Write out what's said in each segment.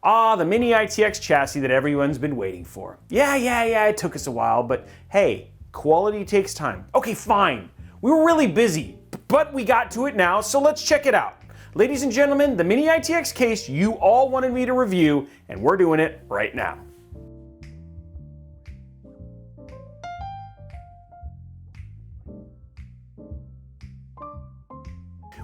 Ah, the Mini ITX chassis that everyone's been waiting for. Yeah, it took us a while, but hey, quality takes time. Okay, fine. We were really busy, but we got to it now, so let's check it out. Ladies and gentlemen, the Mini ITX case you all wanted me to review, and we're doing it right now.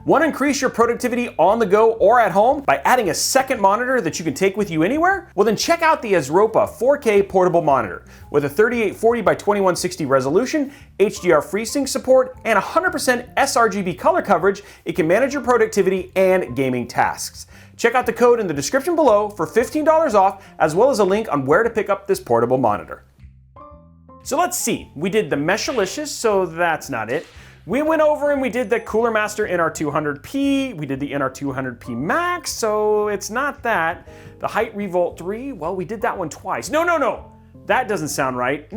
Want to increase your productivity on the go or at home by adding a second monitor that you can take with you anywhere? Well, then check out the Robey 4K portable monitor. With a 3840 by 2160 resolution, HDR FreeSync support, and 100% sRGB color coverage, it can manage your productivity and gaming tasks. Check out the code in the description below for $15 off, as well as a link on where to pick up this portable monitor. So let's see, we did the Meshalicious, so that's not it. We went over and we did the Cooler Master NR200P, we did the NR200P Max, so it's not that. The Height Revolt 3, well, we did that one twice. No, that doesn't sound right.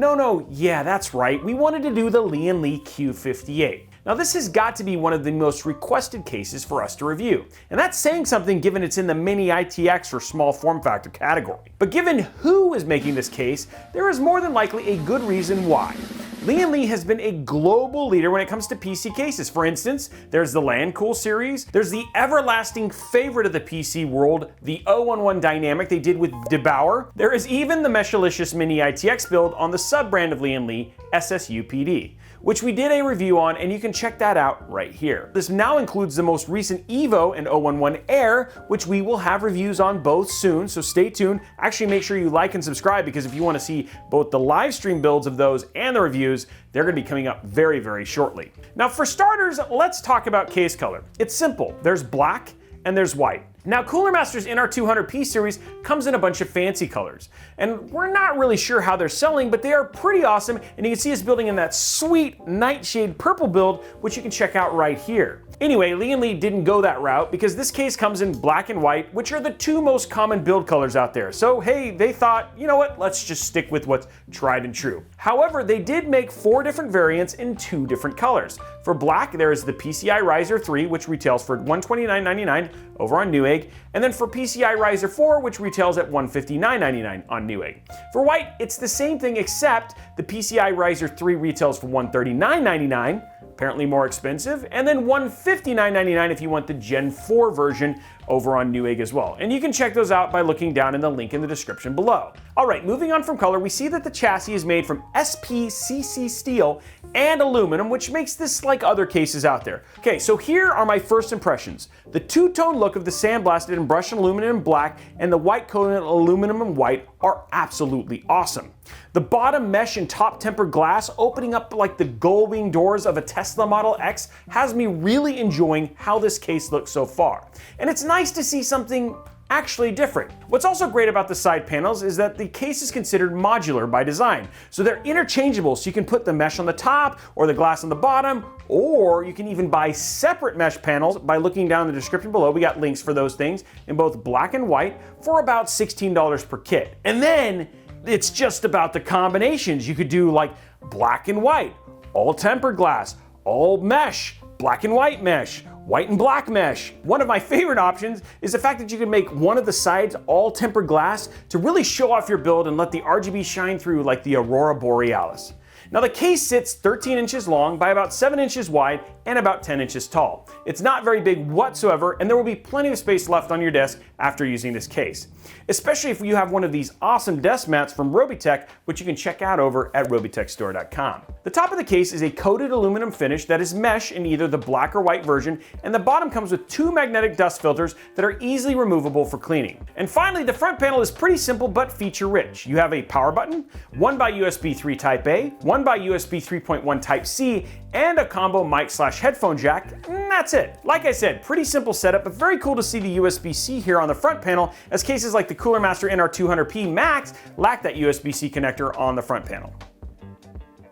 Yeah, that's right. We wanted to do the Lian Q58. Now this has got to be one of the most requested cases for us to review, and that's saying something given it's in the Mini ITX or small form factor category. But given who is making this case, there is more than likely a good reason why. Lian has been a global leader when it comes to PC cases. For instance, there's the Landcool series, there's the everlasting favorite of the PC world, the 011 Dynamic they did with DeBauer. There is even the Meshalicious Mini ITX build on the sub-brand of Lian, SSUPD, which we did a review on, and you can check that out right here. This now includes the most recent Evo and 011 Air, which we will have reviews on both soon, so stay tuned. Actually, make sure you like and subscribe, because if you want to see both the live stream builds of those and the reviews, they're going to be coming up very, very shortly. Now for starters, let's talk about case color. It's simple. There's black and there's white. Now, Cooler Master's NR200P series comes in a bunch of fancy colors, and we're not really sure how they're selling, but they are pretty awesome, and you can see us building in that sweet nightshade purple build, which you can check out right here. Anyway, Lian didn't go that route because this case comes in black and white, which are the two most common build colors out there. So hey, they thought, you know what, let's just stick with what's tried and true. However, they did make 4 different variants in 2 different colors. For black, there is the PCI Riser 3, which retails for $129.99 over on Newegg, and then for PCI Riser 4, which retails at $159.99 on Newegg. For white, it's the same thing, except the PCI Riser 3 retails for $139.99, apparently more expensive, and then $159.99 if you want the Gen 4 version over on Newegg as well. And you can check those out by looking down in the link in the description below. All right, moving on from color, we see that the chassis is made from SPCC steel and aluminum, which makes this like other cases out there. Okay, so here are my first impressions. The two-tone look of the sandblasted and brushed aluminum and black and the white coated aluminum and white are absolutely awesome. The bottom mesh and top tempered glass opening up like the gull-wing doors of a Tesla Model X has me really enjoying how this case looks so far. And it's nice to see something actually different. What's also great about the side panels is that the case is considered modular by design. So they're interchangeable, so you can put the mesh on the top or the glass on the bottom, or you can even buy separate mesh panels by looking down in the description below. We got links for those things in both black and white for about $16 per kit. And then it's just about the combinations. You could do like black and white, all tempered glass, all mesh, black and white mesh, white and black mesh. One of my favorite options is the fact that you can make one of the sides all tempered glass to really show off your build and let the RGB shine through like the Aurora Borealis. Now the case sits 13 inches long by about 7 inches wide and about 10 inches tall. It's not very big whatsoever, and there will be plenty of space left on your desk after using this case, especially if you have one of these awesome desk mats from Robeytech, which you can check out over at robeytechstore.com. The top of the case is a coated aluminum finish that is mesh in either the black or white version, and the bottom comes with 2 magnetic dust filters that are easily removable for cleaning. And finally, the front panel is pretty simple but feature rich. You have a power button, one by USB 3 Type A, one by USB 3.1 Type C, and a combo mic/headphone jack, and that's it. Like I said, pretty simple setup, but very cool to see the USB-C here on the front panel, as cases like the Cooler Master NR200P Max lack that USB-C connector on the front panel.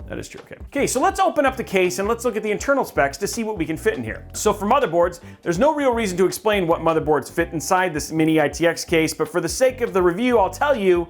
That is true, okay. So let's open up the case and let's look at the internal specs to see what we can fit in here. So for motherboards, there's no real reason to explain what motherboards fit inside this Mini ITX case, but for the sake of the review, I'll tell you,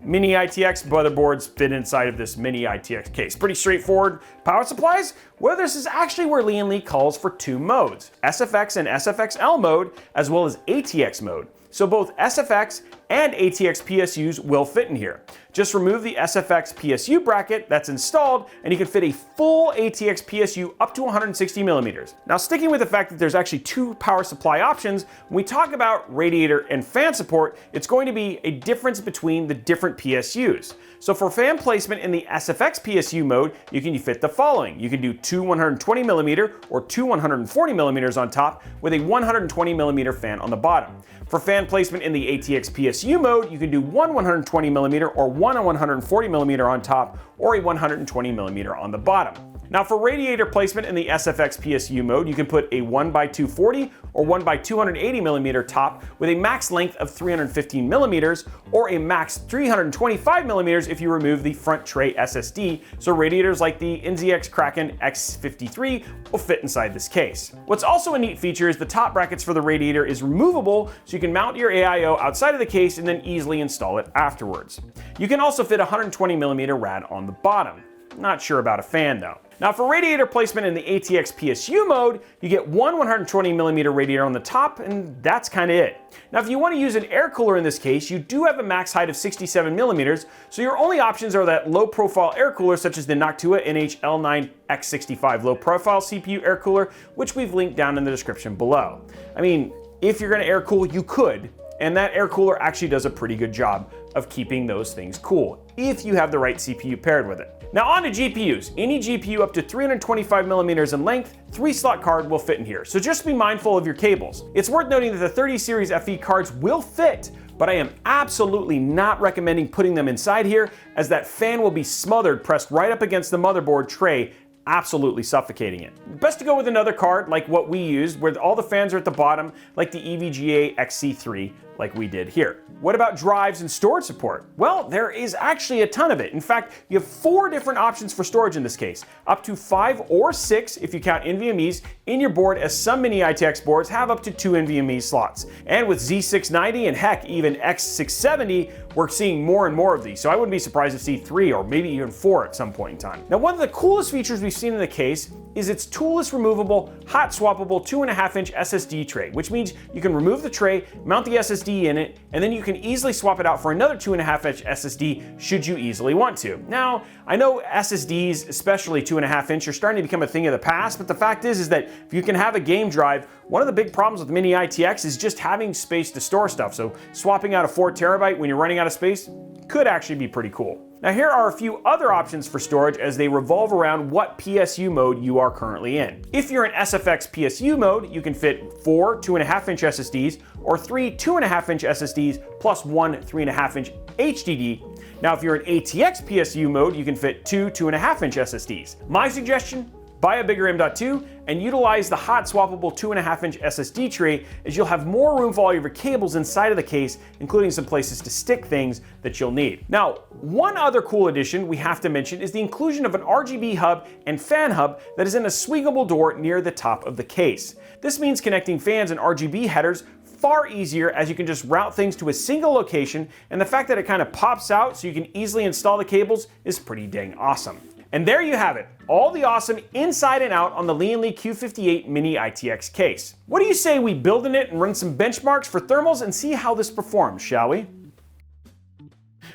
Mini ITX motherboards fit inside of this Mini ITX case. Pretty straightforward. Power supplies? Well, this is actually where Lian calls for 2 modes, SFX and SFXL mode, as well as ATX mode. So both SFX and ATX PSUs will fit in here. Just remove the SFX PSU bracket that's installed and you can fit a full ATX PSU up to 160 millimeters. Now, sticking with the fact that there's actually two power supply options, when we talk about radiator and fan support, it's going to be a difference between the different PSUs. So for fan placement in the SFX PSU mode, you can fit the following. You can do two 120 millimeter or two 140 millimeters on top with a 120 millimeter fan on the bottom. For fan placement in the ATX PSU mode, you can do one 120 millimeter or one 140 millimeter on top or a 120 millimeter on the bottom. Now for radiator placement in the SFX PSU mode, you can put a 1x240 or 1x280 millimeter top with a max length of 315 millimeters or a max 325 millimeters if you remove the front tray SSD, so radiators like the NZX Kraken X53 will fit inside this case. What's also a neat feature is the top brackets for the radiator is removable, so you can mount your AIO outside of the case and then easily install it afterwards. You can also fit a 120 millimeter rad on the bottom. Not sure about a fan though. Now for radiator placement in the ATX PSU mode, you get one 120 millimeter radiator on the top, and that's kind of it. Now if you want to use an air cooler in this case, you do have a max height of 67 millimeters, so your only options are that low profile air cooler such as the Noctua NH-L9X65 low profile CPU air cooler, which we've linked down in the description below. I mean, if you're going to air cool, you could, and that air cooler actually does a pretty good job of keeping those things cool, if you have the right CPU paired with it. Now on to GPUs. Any GPU up to 325 millimeters in length, 3-slot card will fit in here, so just be mindful of your cables. It's worth noting that the 30 series FE cards will fit, but I am absolutely not recommending putting them inside here, as that fan will be smothered pressed right up against the motherboard tray, absolutely suffocating it. Best to go with another card like what we used, where all the fans are at the bottom, like the EVGA XC3, like we did here. What about drives and storage support? Well, there is actually a ton of it. In fact, you have 4 different options for storage in this case, up to 5 or 6 if you count NVMe's in your board, as some mini ITX boards have up to 2 NVMe slots. And with Z690 and heck, even X670, we're seeing more and more of these, so I wouldn't be surprised to see 3 or maybe even 4 at some point in time. Now, one of the coolest features we've seen in the case is its toolless removable, hot swappable 2.5-inch SSD tray, which means you can remove the tray, mount the SSD in it, and then you can easily swap it out for another 2.5-inch SSD should you easily want to. Now, I know SSDs, especially 2.5-inch, are starting to become a thing of the past, but the fact is that if you can have a game drive, one of the big problems with mini ITX is just having space to store stuff, so swapping out a 4 terabyte when you're running out of space could actually be pretty cool. Now here are a few other options for storage as they revolve around what PSU mode you are currently in. If you're in SFX PSU mode, you can fit 4 2.5-inch SSDs or 3 2.5-inch SSDs plus 1 3.5-inch HDD. Now if you're in ATX PSU mode, you can fit 2 2.5-inch SSDs. My suggestion, buy a bigger M.2 and utilize the hot swappable 2.5-inch SSD tray, as you'll have more room for all of your cables inside of the case, including some places to stick things that you'll need. Now, one other cool addition we have to mention is the inclusion of an RGB hub and fan hub that is in a swingable door near the top of the case. This means connecting fans and RGB headers far easier, as you can just route things to a single location, and the fact that it kind of pops out so you can easily install the cables is pretty dang awesome. And there you have it, all the awesome inside and out on the Lian Q58 Mini ITX case. What do you say we build in it and run some benchmarks for thermals and see how this performs, shall we?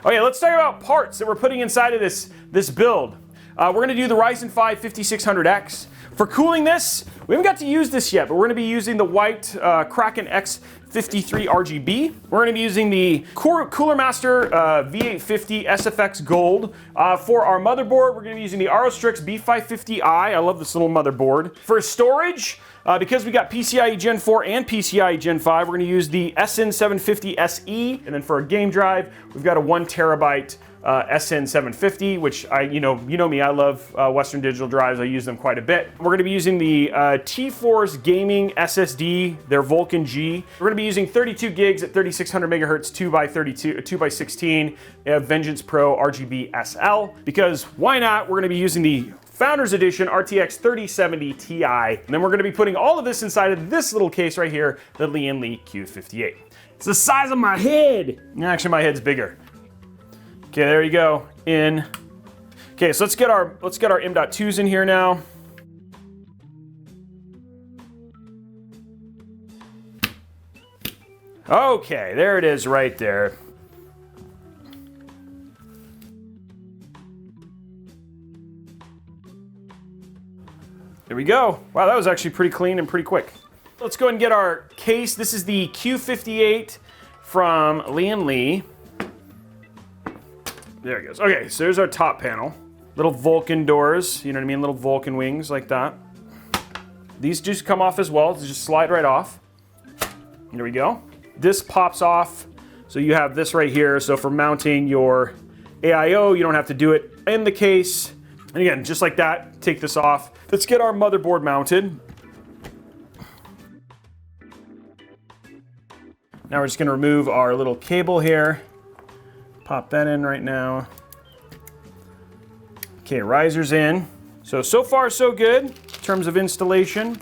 Okay, let's talk about parts that we're putting inside of this build. We're gonna do the Ryzen 5 5600X. For cooling this, we haven't got to use this yet, but we're gonna be using the white Kraken X53 RGB. We're gonna be using the Cooler Master V850 SFX Gold. For our motherboard, we're gonna be using the Aerostrix B550i. I love this little motherboard. For storage, because we got PCIe Gen 4 and PCIe Gen 5, we're gonna use the SN750 SE. And then for a game drive, we've got a 1 terabyte SN750, which you know me, I love Western Digital drives. I use them quite a bit. We're going to be using the T-Force Gaming SSD, their Vulcan G. We're going to be using 32 gigs at 3600 megahertz, 2x16 Vengeance Pro RGB SL, because why not? We're going to be using the Founders Edition RTX 3070 Ti. And then we're going to be putting all of this inside of this little case right here, the Lian Q58. It's the size of my head. Actually, my head's bigger. Okay, there you go. In. Okay, so let's get our M.2s in here now. Okay, there it is right there. There we go. Wow, that was actually pretty clean and pretty quick. Let's go ahead and get our case. This is the Q58 from Lian. There it goes. Okay, so there's our top panel. Little Vulcan doors, you know what I mean? Little Vulcan wings like that. These just come off as well. They just slide right off. There we go. This pops off. So you have this right here. So for mounting your AIO, you don't have to do it in the case. And again, just like that, take this off. Let's get our motherboard mounted. Now we're just gonna remove our little cable here. Pop that in right now. Okay, riser's in. So far so good in terms of installation.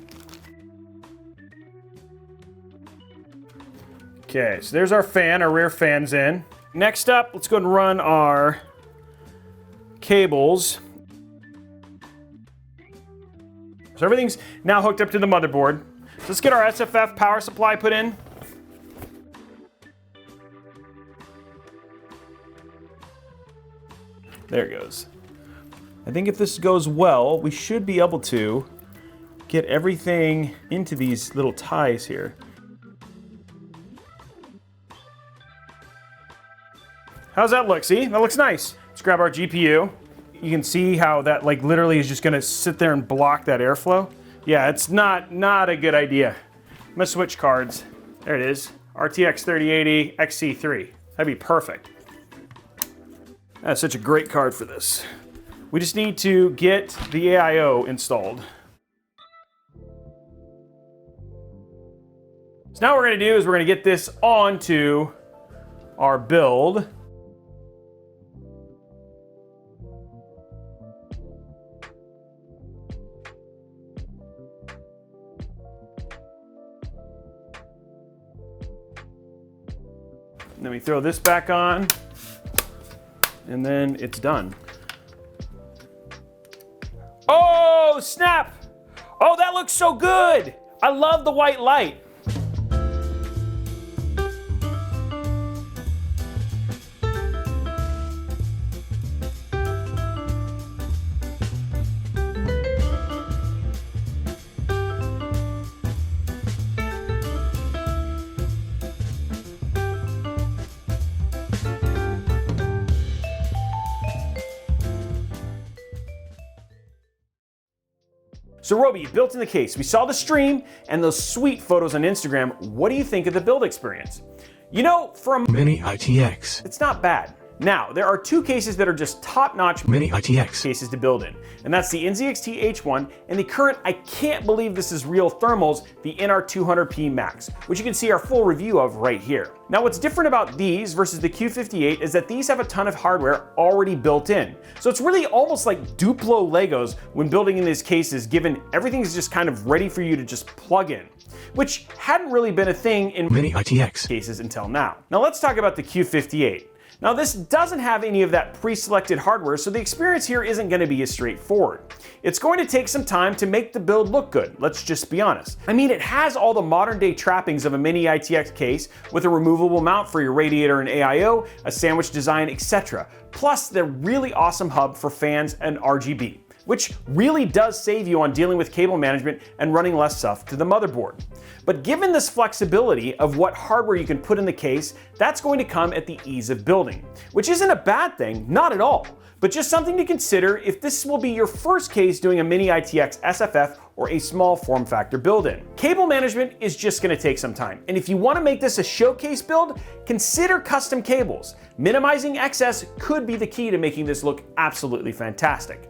Okay, so there's our fan, our rear fan's in. Next up, let's go ahead and run our cables. So everything's now hooked up to the motherboard. So let's get our SFF power supply put in. There it goes. I think if this goes well, we should be able to get everything into these little ties here. How's that look? See, that looks nice. Let's grab our GPU. You can see how that like literally is just gonna sit there and block that airflow. Yeah, it's not a good idea. I'm gonna switch cards. There it is, RTX 3080 XC3. That'd be perfect. That's such a great card for this. We just need to get the AIO installed. So now what we're gonna do is we're gonna get this onto our build. And then we throw this back on, and then it's done. Oh, snap! Oh, that looks so good! I love the white light. So Robey, you built in the case. We saw the stream and those sweet photos on Instagram. What do you think of the build experience? You know, from Mini ITX, it's not bad. Now, there are two cases that are just top-notch Mini ITX cases to build in, and that's the NZXT H1 and the current, I can't believe this is real thermals, the NR200P Max, which you can see our full review of right here. Now, what's different about these versus the Q58 is that these have a ton of hardware already built in. So it's really almost like Duplo Legos when building in these cases, given everything's just kind of ready for you to just plug in, which hadn't really been a thing in Mini ITX cases until now. Now let's talk about the Q58. Now this doesn't have any of that pre-selected hardware, so the experience here isn't going to be as straightforward. It's going to take some time to make the build look good, let's just be honest. I mean, it has all the modern day trappings of a Mini ITX case with a removable mount for your radiator and AIO, a sandwich design, etc. Plus the really awesome hub for fans and RGB, which really does save you on dealing with cable management and running less stuff to the motherboard. But given this flexibility of what hardware you can put in the case, that's going to come at the ease of building, which isn't a bad thing, not at all, but just something to consider if this will be your first case doing a Mini ITX SFF or a small form factor build-in. Cable management is just going to take some time, and if you want to make this a showcase build, consider custom cables. Minimizing excess could be the key to making this look absolutely fantastic.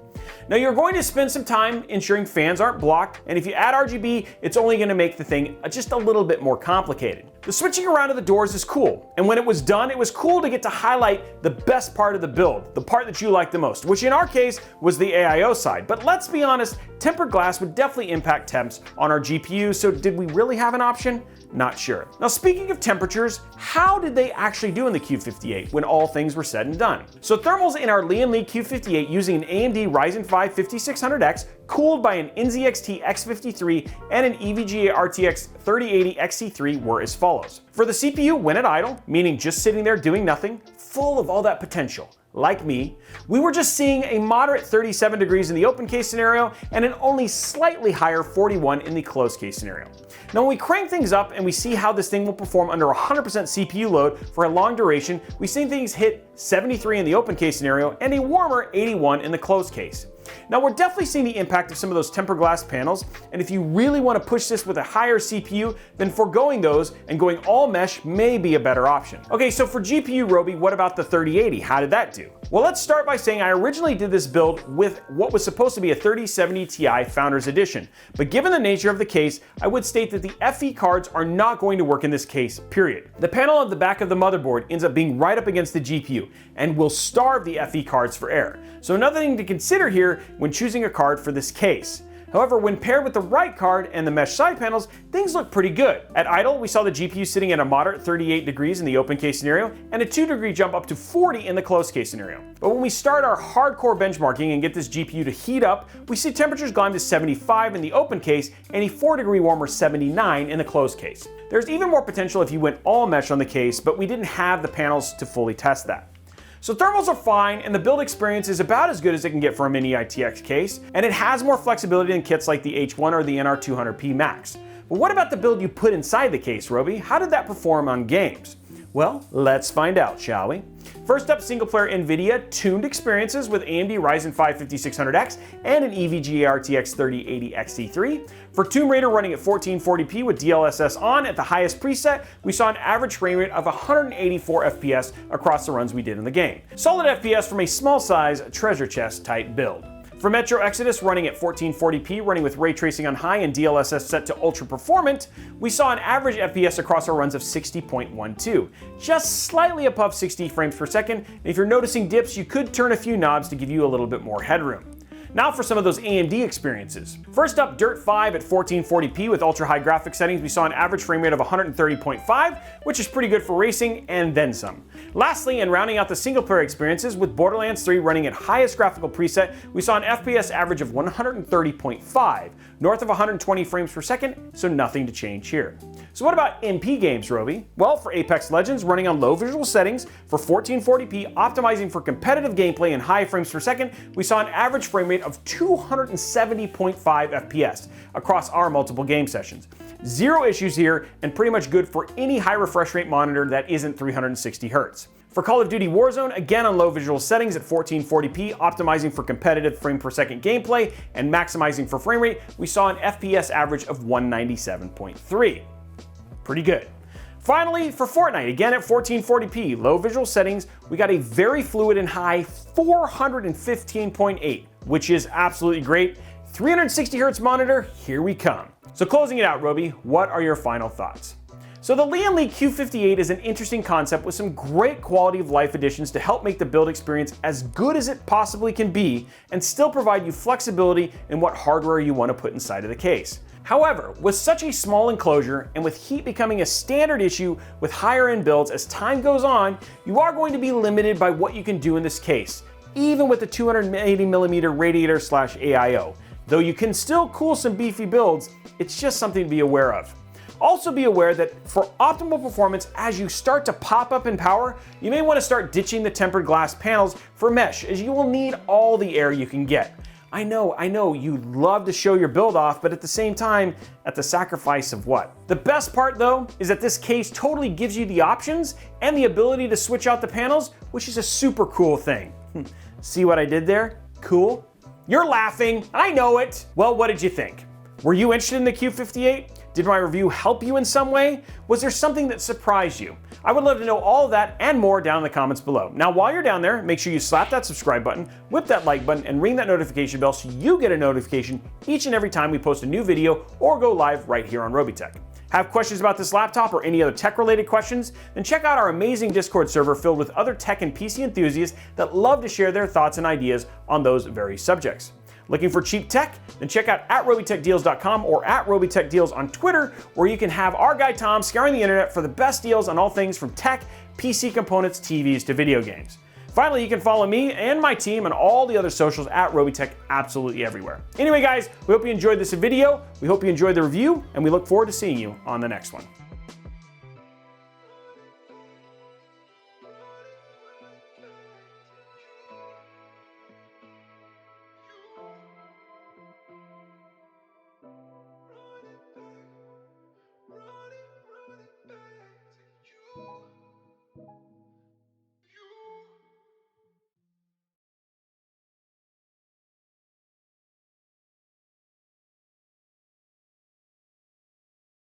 Now you're going to spend some time ensuring fans aren't blocked, and if you add RGB, it's only going to make the thing just a little bit more complicated. The switching around of the doors is cool, and when it was done, it was cool to get to highlight the best part of the build, the part that you like the most, which in our case was the AIO side. But let's be honest, tempered glass would definitely impact temps on our GPU, so did we really have an option? Not sure. Now, speaking of temperatures, how did they actually do in the Q58 when all things were said and done? So thermals in our Lian Q58 using an AMD Ryzen 5 5600X cooled by an NZXT X53 and an EVGA RTX 3080 XT3 were as follows. For the CPU, when at idle, meaning just sitting there doing nothing, full of all that potential, like me, we were just seeing a moderate 37 degrees in the open case scenario and an only slightly higher 41 in the closed case scenario. Now, when we crank things up and we see how this thing will perform under 100% CPU load for a long duration, we see things hit 73 in the open case scenario and a warmer 81 in the closed case. Now, we're definitely seeing the impact of some of those tempered glass panels, and if you really want to push this with a higher CPU, then foregoing those and going all mesh may be a better option. Okay, so for GPU, Robey, what about the 3080? How did that do? Well, let's start by saying I originally did this build with what was supposed to be a 3070 Ti Founders Edition, but given the nature of the case, I would state that the FE cards are not going to work in this case, period. The panel on the back of the motherboard ends up being right up against the GPU and will starve the FE cards for air. So another thing to consider here when choosing a card for this case. However, when paired with the right card and the mesh side panels, things look pretty good. At idle, we saw the GPU sitting at a moderate 38 degrees in the open case scenario and a 2-degree jump up to 40 in the closed case scenario. But when we start our hardcore benchmarking and get this GPU to heat up, we see temperatures climb to 75 in the open case and a 4-degree warmer 79 in the closed case. There's even more potential if you went all mesh on the case, but we didn't have the panels to fully test that. So thermals are fine, and the build experience is about as good as it can get for a mini ITX case, and it has more flexibility than kits like the H1 or the NR200P Max. But what about the build you put inside the case, Robey? How did that perform on games? Well, let's find out, shall we? First up, single-player NVIDIA tuned experiences with AMD Ryzen 5 5600X and an EVGA RTX 3080 XT3. For Tomb Raider running at 1440p with DLSS on at the highest preset, we saw an average frame rate of 184 FPS across the runs we did in the game. Solid FPS from a small-size treasure chest type build. For Metro Exodus running at 1440p, running with ray tracing on high and DLSS set to ultra performant, we saw an average FPS across our runs of 60.12, just slightly above 60 frames per second, and if you're noticing dips, you could turn a few knobs to give you a little bit more headroom. Now for some of those AMD experiences. First up, Dirt 5 at 1440p with ultra high graphics settings, we saw an average frame rate of 130.5, which is pretty good for racing and then some. Lastly, and rounding out the single player experiences with Borderlands 3 running at highest graphical preset, we saw an FPS average of 130.5, north of 120 frames per second, so nothing to change here. So what about MP games, Robey? Well, for Apex Legends running on low visual settings for 1440p, optimizing for competitive gameplay and high frames per second, we saw an average frame rate of 270.5 FPS across our multiple game sessions. Zero issues here, and pretty much good for any high refresh rate monitor that isn't 360 Hz. For Call of Duty Warzone, again on low visual settings at 1440p, optimizing for competitive frame per second gameplay and maximizing for frame rate, we saw an FPS average of 197.3. Pretty good. Finally, for Fortnite, again at 1440p, low visual settings, we got a very fluid and high 415.8, which is absolutely great. 360 Hz monitor, here we come. So closing it out, Robey, what are your final thoughts? So the Lian Q58 is an interesting concept with some great quality of life additions to help make the build experience as good as it possibly can be and still provide you flexibility in what hardware you want to put inside of the case. However, with such a small enclosure and with heat becoming a standard issue with higher end builds as time goes on, you are going to be limited by what you can do in this case, even with the 280mm radiator/AIO. Though you can still cool some beefy builds, it's just something to be aware of. Also be aware that for optimal performance as you start to pop up in power, you may want to start ditching the tempered glass panels for mesh, as you will need all the air you can get. I know, you love to show your build off, but at the same time, at the sacrifice of what? The best part though, is that this case totally gives you the options and the ability to switch out the panels, which is a super cool thing. See what I did there? Cool? You're laughing, I know it. Well, what did you think? Were you interested in the Q58? Did my review help you in some way? Was there something that surprised you? I would love to know all of that and more down in the comments below. Now, while you're down there, make sure you slap that subscribe button, whip that like button, and ring that notification bell so you get a notification each and every time we post a new video or go live right here on Robeytech. Have questions about this laptop or any other tech-related questions? Then check out our amazing Discord server filled with other tech and PC enthusiasts that love to share their thoughts and ideas on those very subjects. Looking for cheap tech? Then check out @robeytechdeals.com or @robeytechdeals on Twitter, where you can have our guy Tom scouring the internet for the best deals on all things from tech, PC components, TVs to video games. Finally, you can follow me and my team on all the other socials at Robeytech absolutely everywhere. Anyway, guys, we hope you enjoyed this video. We hope you enjoyed the review, and we look forward to seeing you on the next one.